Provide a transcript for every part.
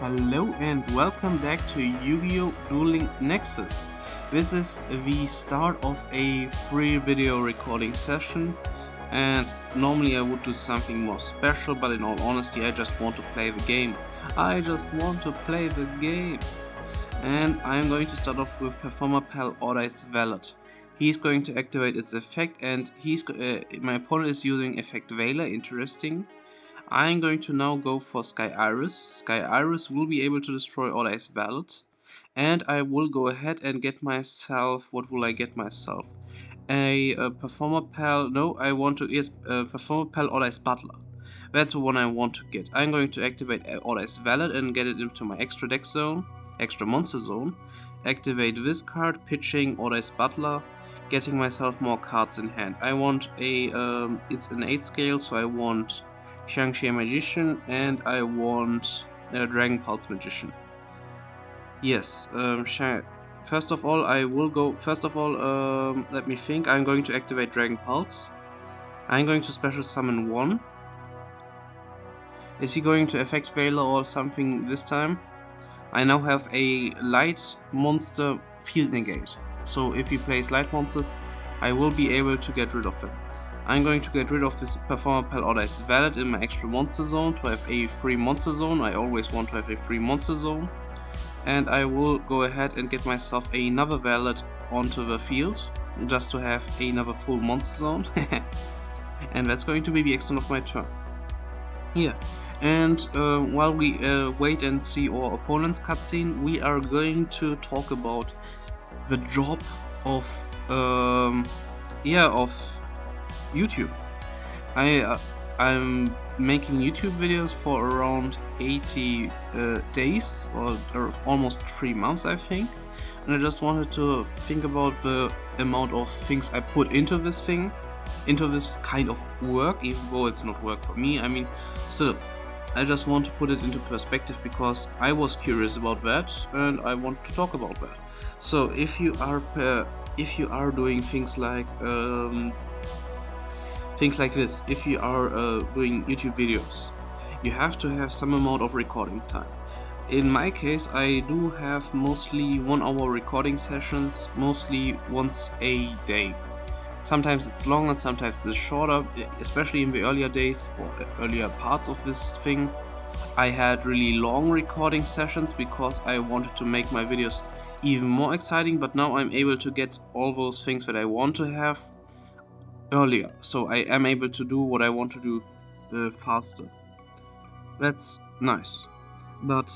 Hello and welcome back to Yu-Gi-Oh! Dueling Nexus. This is the start of a free video recording session, and normally I would do something more special, but in all honesty I just want to play the game. And I'm going to start off with performapal-five-rainbow. He's going to activate its effect, and my opponent is using effect Veiler. Interesting. I'm going to now go for Sky Iris. Sky Iris will be able to destroy all Ice Valid. And I will go ahead and get myself, what will I get myself? A Performapal, no, I want to, yes, Performapal All Ice Butler. That's the one I want to get. I'm going to activate All Ice Valid and get it into my extra deck zone, extra monster zone. Activate this card, pitching All Ice Butler, getting myself more cards in hand. I want a, it's an 8 scale, so I want Shang-Chi Magician, and I want Dragon Pulse Magician. Yes, first of all, let me think. I'm going to activate Dragon Pulse. I'm going to special summon one. Is he going to affect Veiler or something this time? I now have a light monster field negate. So if he plays light monsters, I will be able to get rid of them. I'm going to get rid of this Performapal All Ice Valid in my extra monster zone to have a free monster zone. I always want to have a free monster zone. And I will go ahead and get myself another Valid onto the field, just to have another full monster zone. And that's going to be the extent of my turn. Here. And while we wait and see our opponent's cutscene, we are going to talk about the job of YouTube. I'm making YouTube videos for around 80 days or almost 3 months, I think, and I just wanted to think about the amount of things I put into this kind of work, even though it's not work for me. I mean, still, I just want to put it into perspective because I was curious about that and I want to talk about that. So if you are doing things like this, if you are doing YouTube videos, you have to have some amount of recording time. In my case, I do have mostly 1 hour recording sessions, mostly once a day. Sometimes it's longer, sometimes it's shorter, especially in the earlier days or earlier parts of this thing. I had really long recording sessions because I wanted to make my videos even more exciting, but now I'm able to get all those things that I want to have earlier, so I am able to do what I want to do faster. That's nice. But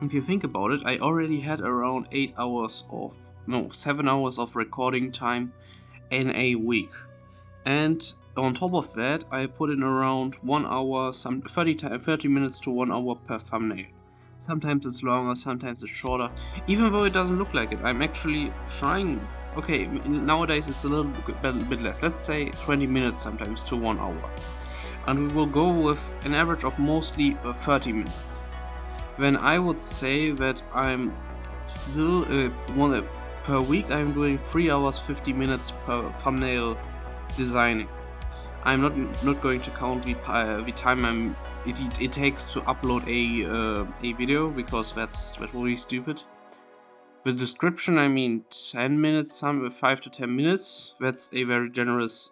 if you think about it, I already had around 7 hours of recording time in a week, and on top of that I put in around 1 hour, 30 minutes to 1 hour per thumbnail. Sometimes it's longer, sometimes it's shorter, even though it doesn't look like it. I'm actually trying. Okay, nowadays it's a little bit less, let's say 20 minutes sometimes to 1 hour. And we will go with an average of mostly 30 minutes. Then I would say that I'm still, per week I'm doing 3 hours 50 minutes per thumbnail designing. I'm not going to count the time it takes to upload a video, because that's really stupid. The description, I mean 10 minutes, 5 to 10 minutes. That's a very generous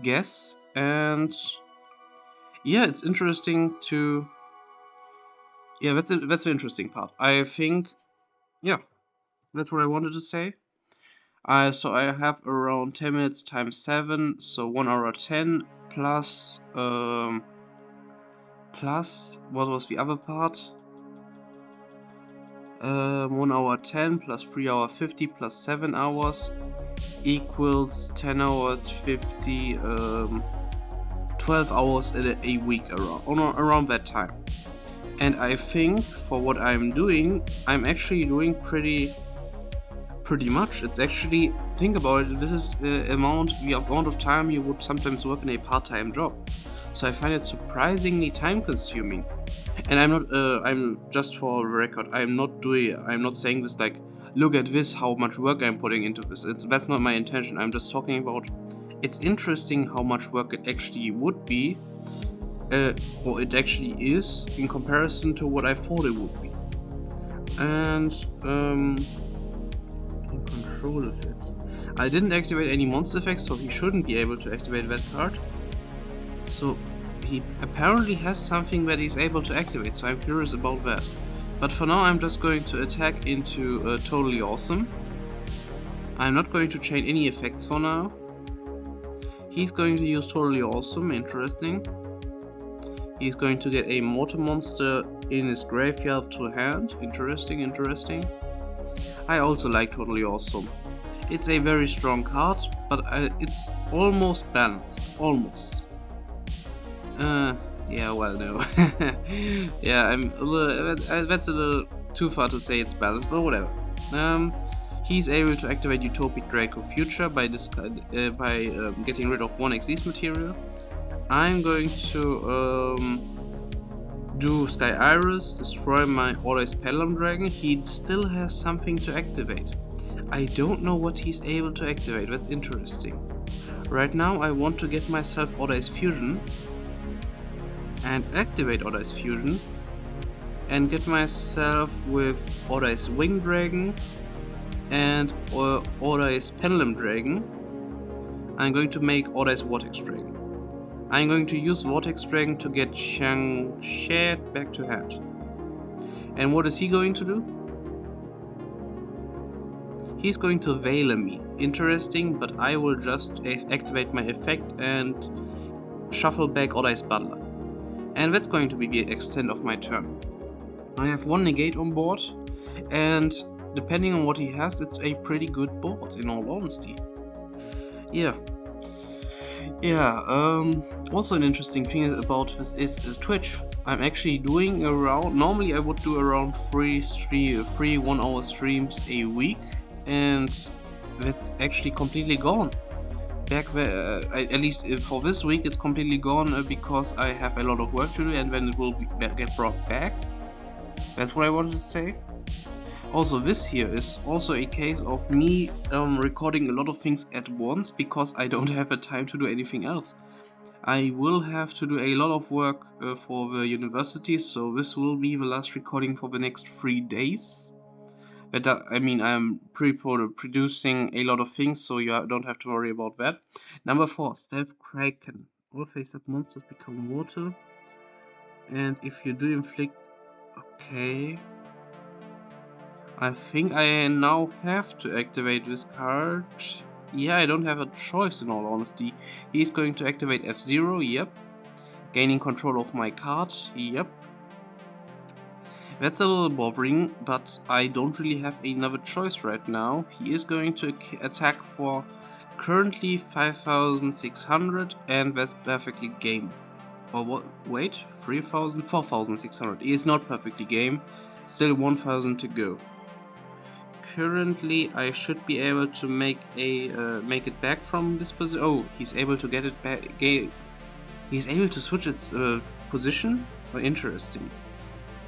guess. And yeah, it's interesting to. Yeah, that's the interesting part. I think, yeah, that's what I wanted to say. So I have around 10 minutes times 7, so 1 hour 10 plus what was the other part? 1 hour 10 plus 3 hour 50 plus 7 hours equals 10 hours 50, 12 hours a week around that time. And I think for what I'm doing, I'm actually doing pretty much. It's actually, think about it, this is the amount of time you would sometimes work in a part-time job. So I find it surprisingly time consuming. And I'm just for the record, I'm not saying this like, look at this, how much work I'm putting into this. That's not my intention. I'm just talking about, it's interesting how much work it actually would be or it actually is in comparison to what I thought it would be. And can control effects. I didn't activate any monster effects, so he shouldn't be able to activate that card. So he apparently has something that he's able to activate, so I'm curious about that. But for now I'm just going to attack into Totally Awesome. I'm not going to chain any effects for now. He's going to use Totally Awesome, interesting. He's going to get a mortar monster in his graveyard to hand, interesting. I also like Totally Awesome. It's a very strong card, but it's almost balanced, almost. Yeah, well, no. Yeah, that's a little too far to say it's balanced, but whatever. He's able to activate Utopic Draco Future by getting rid of one Xyz material. I'm going to do Sky Iris, destroy my Order-Ice Pendulum Dragon. He still has something to activate. I don't know what he's able to activate, that's interesting. Right now I want to get myself Order-Ice Fusion and activate Order-Ice Fusion and get myself with Order-Ice Wing Dragon and Order-Ice Pendulum Dragon. I'm going to make Order-Ice Vortex Dragon. I'm going to use Vortex Dragon to get Shangshed back to hand. And what is he going to do? He's going to Veil me. Interesting, but I will just activate my effect and shuffle back Order-Ice Butler. And that's going to be the extent of my turn. I have one negate on board, and depending on what he has, it's a pretty good board, in all honesty. Yeah. Also an interesting thing about this is Twitch. I'm actually doing around, normally I would do around three 1 hour streams a week, and that's actually completely gone. Back there, at least for this week, it's completely gone because I have a lot of work to do, and then it will get brought back. That's what I wanted to say. Also, this here is also a case of me recording a lot of things at once because I don't have the time to do anything else. I will have to do a lot of work for the university, so this will be the last recording for the next 3 days. I mean, I'm producing a lot of things, so you don't have to worry about that. Number 4, Stealth Kraken. All face-up monsters become water, and if you do inflict... Okay... I think I now have to activate this card. Yeah, I don't have a choice in all honesty. He's going to activate F0, yep. Gaining control of my card, yep. That's a little bothering, but I don't really have another choice right now. He is going to attack for currently 5,600, and that's perfectly game. Or what? Wait, 3,000? 4,600. He is not perfectly game. Still 1,000 to go. Currently, I should be able to make it back from this position. Oh, he's able to get it back. He's able to switch its position. Oh, interesting.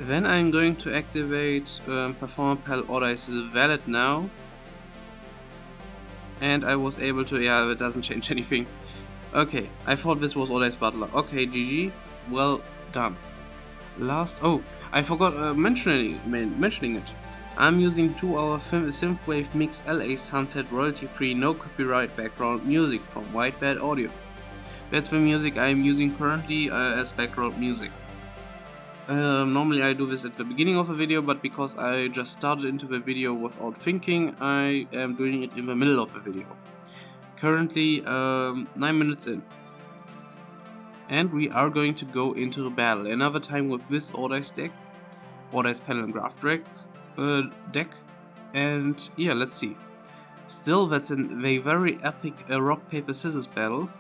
Then I'm going to activate performapal-Order-Ice Valid now. And I was able to... Yeah, it doesn't change anything. Okay, I thought this was Order-Ice Butler. Okay, GG. Well done. Oh, I forgot mentioning it. I'm using 2-hour synthwave mix LA Sunset royalty-free, no copyright background music from White Bad Audio. That's the music I'm using currently as background music. Normally I do this at the beginning of the video, but because I just started into the video without thinking, I am doing it in the middle of the video. Currently 9 minutes in. And we are going to go into the battle. Another time with this Order-Ice deck. Order-Ice Pendulum Graph deck. And yeah, let's see. Still, that's a very epic rock, paper, scissors battle.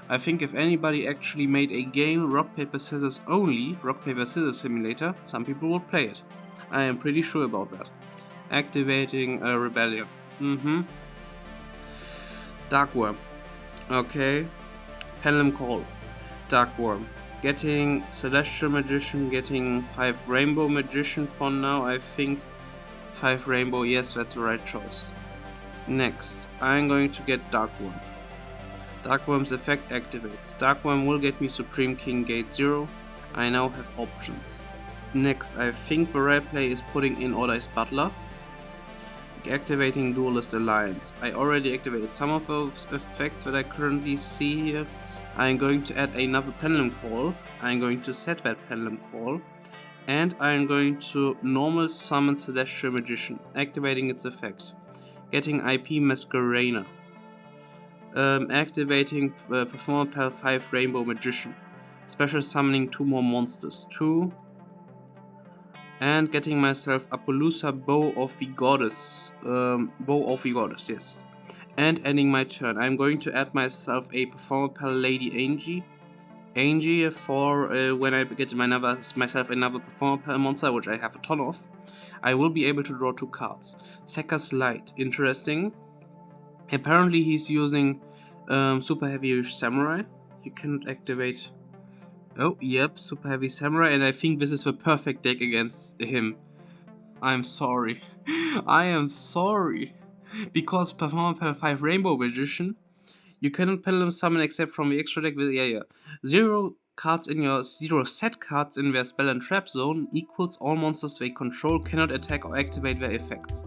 I think if anybody actually made a game rock, paper, scissors only, rock, paper, scissors simulator, some people would play it. I am pretty sure about that. Activating a rebellion. Dark Worm. Okay. Pendulum Call. Dark Worm. Getting Celestial Magician, getting 5-Rainbow Magician for now, I think. 5-Rainbow, yes, that's the right choice. Next, I'm going to get Dark Worm. Darkworm's effect activates. Darkworm will get me Supreme King Gate 0. I now have options. Next, I think the right play is putting in Ordice Butler. Activating Duelist Alliance. I already activated some of those effects that I currently see here. I'm going to add another Pendulum Call. I'm going to set that Pendulum Call. And I'm going to normal summon Celestial Magician, activating its effect. Getting IP Masquerader. Activating performapal-five-rainbow Magician. Special summoning 2 more monsters. 2. And getting myself Appaloosa Bow of the Goddess. Yes. And ending my turn. I'm going to add myself a Performapal Lady Angie for when I get myself another Performapal monster, which I have a ton of. I will be able to draw 2 cards. Sekka's Light. Interesting. Apparently he's using Super Heavy Samurai. You cannot activate... Oh, yep, Super Heavy Samurai, and I think this is the perfect deck against him. I'm sorry. I am sorry. Because performapal-five-rainbow Magician, you cannot Pendulum Summon except from the extra deck with 0 set cards in their spell and trap zone equals all monsters they control cannot attack or activate their effects.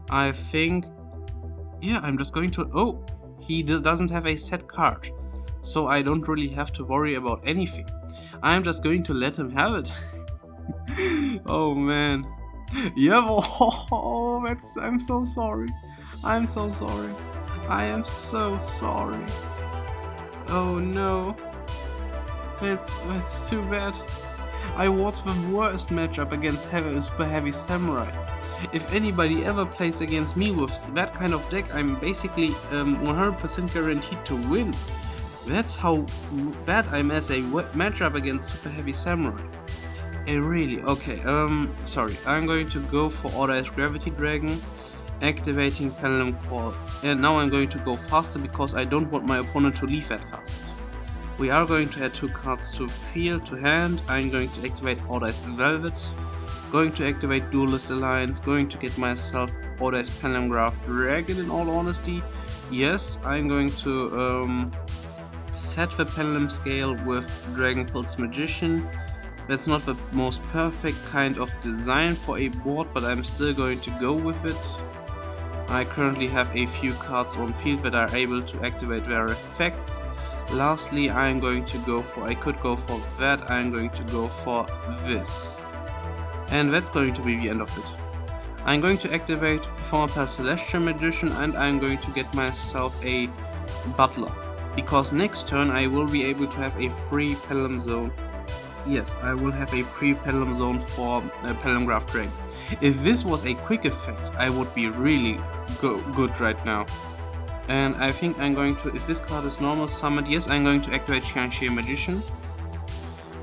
I think... yeah, I'm just going to... oh, he doesn't have a set card. So I don't really have to worry about anything. I'm just going to let him have it. Oh man. Yeah, oh, I'm so sorry. I'm so sorry. I am so sorry. Oh no. That's too bad. I was the worst matchup against Super Heavy Samurai. If anybody ever plays against me with that kind of deck, I'm basically 100% guaranteed to win. That's how bad I'm as a matchup against Super Heavy Samurai. Really? Okay, sorry. I'm going to go for Ordice Gravity Dragon, activating Pendulum Call. And now I'm going to go faster because I don't want my opponent to leave that fast. We are going to add 2 cards to field, to hand. I'm going to activate Ordice Velvet, going to activate Duelist Alliance, going to get myself Ordice Pendulum Graph Dragon in all honesty. Yes, I'm going to set the Pendulum Scale with Dragon Pulse Magician. That's not the most perfect kind of design for a board, but I'm still going to go with it. I currently have a few cards on field that are able to activate their effects. Lastly, I'm going to go for, I could go for that, I'm going to go for this. And that's going to be the end of it. I'm going to activate Performapal Celestial Magician and I'm going to get myself a Butler. Because next turn I will be able to have a free Pendulum Zone. Yes, I will have a free Pendulum Zone for Pendulum Graph Dragon. If this was a quick effect, I would be really good right now. And I think I'm going to, if this card is normal summoned, yes, I'm going to activate Xianxie Magician.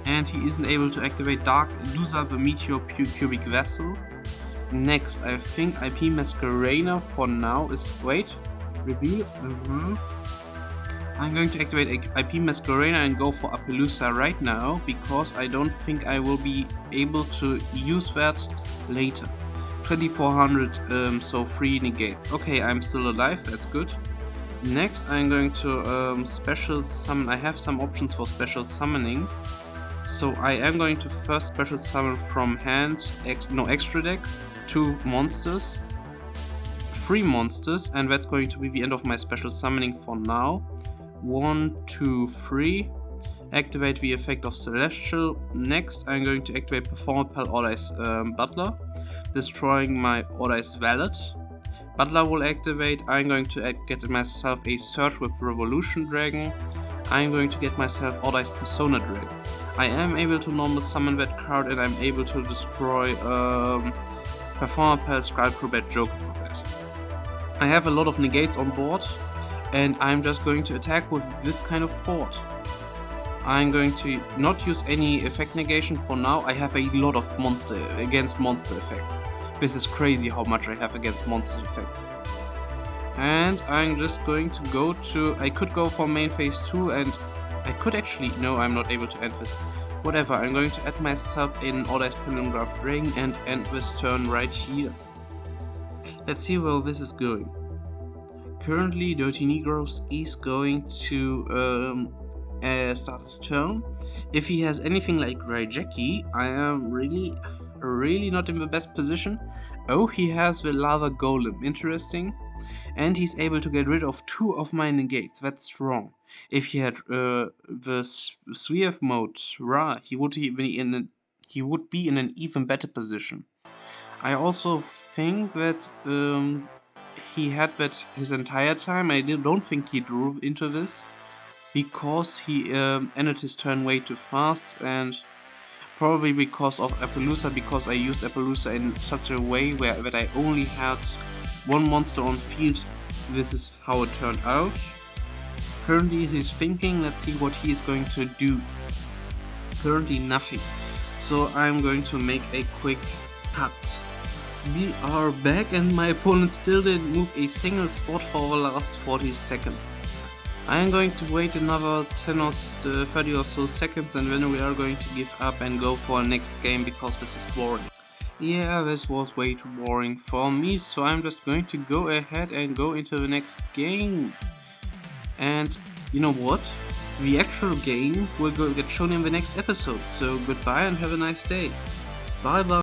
And he isn't able to activate Dark Loser the Meteor Cubic Vessel. Next, I think IP Masquerader for now is, wait, reveal, I'm going to activate IP Masquerader and go for Appaloosa right now, because I don't think I will be able to use that later. 2400, so 3 negates. Okay, I'm still alive, that's good. Next, I'm going to special summon. I have some options for special summoning. So I am going to first special summon from hand, extra deck, 2 monsters, 3 monsters, and that's going to be the end of my special summoning for now. 1, 2, 3. Activate the effect of Celestial. Next, I'm going to activate Performapal Ordice Butler, destroying my Ordice Valet. Butler will activate. I'm going to get myself a Search with Revolution Dragon. I'm going to get myself Ordice Persona Dragon. I am able to normal summon that card and I'm able to destroy Performapal Skullcrobat Joker for that. I have a lot of negates on board and I'm just going to attack with this kind of board. I'm going to not use any effect negation for now. I have a lot of monster effects. This is crazy how much I have against monster effects. And I'm just going to go to... I could go for main phase 2 and I could actually... No, I'm not able to end this. Whatever, I'm going to add myself in Ordice Pendulum Graph Ring and end this turn right here. Let's see where this is going. Currently, Dirty Negros is going to start his turn. If he has anything like Dry Jackie, I am really not in the best position. Oh, he has the Lava Golem, interesting. And he's able to get rid of 2 of my negates, that's strong. If he had the Swift mode Ra, he would be in an even better position. I also think that he had that his entire time. I don't think he drew into this because he ended his turn way too fast, and probably because of Appaloosa, because I used Appaloosa in such a way that I only had 1 monster on field. This is how it turned out. Currently he's thinking, let's see what he is going to do. Currently nothing. So I'm going to make a quick cut. We are back and my opponent still didn't move a single spot for the last 40 seconds. I am going to wait another 10 or 30 or so seconds, and then we are going to give up and go for a next game because this is boring. Yeah, this was way too boring for me, so I'm just going to go ahead and go into the next game. And you know what? The actual game will get shown in the next episode, so goodbye and have a nice day. Bye bye.